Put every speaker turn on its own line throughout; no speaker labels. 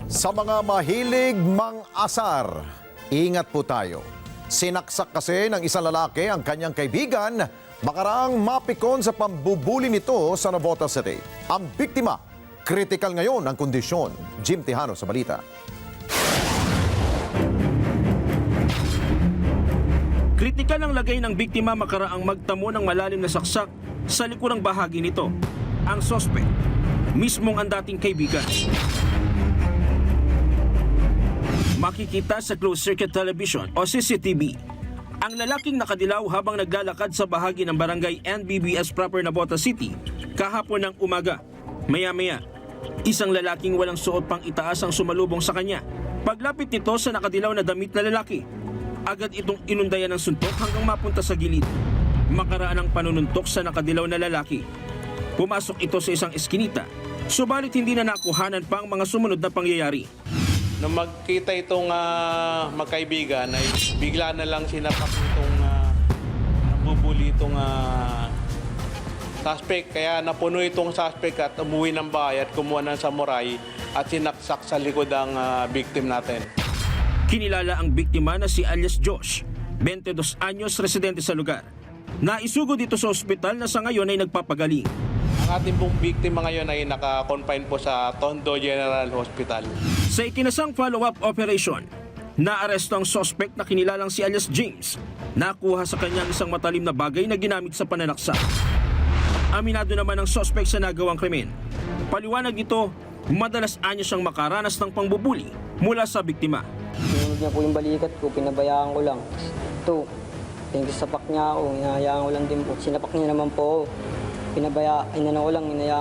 Sa mga mahilig mang-asar, ingat po tayo. Sinaksak kasi ng isang lalaki ang kanyang kaibigan, makaraang mapikon sa pambubuli nito sa Navotas City. Ang biktima, critical ngayon ang kondisyon. Jim Tejano sa balita.
Kritikal ang lagay ng biktima makaraang magtamo ng malalim na saksak sa likurang bahagi nito. Ang sospek, mismong ang dating kaibigan. Makikita sa closed-circuit television o CCTV ang lalaking nakadilaw habang naglalakad sa bahagi ng barangay NBBS proper Navotas City kahapon ng umaga. Maya-maya, isang lalaking walang suot pang itaas ang sumalubong sa kanya. Paglapit nito sa nakadilaw na damit na lalaki, agad itong inundayan ng suntok hanggang mapunta sa gilid. Makaraan ang panununtok sa nakadilaw na lalaki. Pumasok ito sa isang eskinita, subalit hindi na nakuhanan pa ang mga sumunod na pangyayari.
Nung magkita itong magkaibigan, ay bigla na lang sinapak itong nabubuli itong suspect. Kaya napuno itong suspect at umuwi ng bahay at kumuha ng samurai at sinaksak sa likod ang victim natin.
Kinilala ang biktima na si alias Josh, 22 anyos, residente sa lugar. Naisugo dito sa ospital na sa ngayon ay nagpapagaling.
Ang ating pong biktima ngayon ay naka-confine po sa Tondo General Hospital.
Sa ikinasang follow-up operation, naaresto ang suspect na kinilalang si alias James. Nakuha sa kanyang isang matalim na bagay na ginamit sa pananaksak. Aminado naman ang suspect sa nagawang krimen. Paliwanag nito, madalas anya siyang makaranas ng pangbubuli mula sa biktima.
Sinunod niya po yung balikat ko, pinabayaan ko lang. Ito, sapak niya ako, hinahayaan ko lang din po. Sinapak niya naman po ako. Hinayaan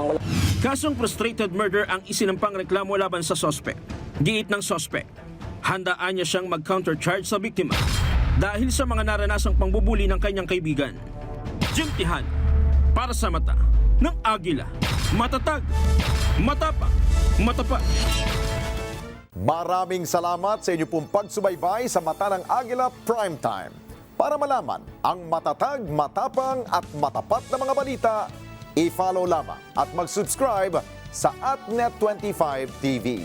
ko lang.
Kasong frustrated murder ang isinampang reklamo laban sa suspect. Giit ng suspect, handaan niya siyang mag-countercharge sa biktima dahil sa mga naranasang pangbubuli ng kanyang kaibigan. Jim Tejano, para sa mata ng Agila. Matatag, matapang, matapat.
Maraming salamat sa inyo pong pagsubaybay sa Mata ng Agila Primetime. Para malaman ang matatag, matapang at matapat na mga balita, i-follow lamang at mag-subscribe sa AtNet25 TV.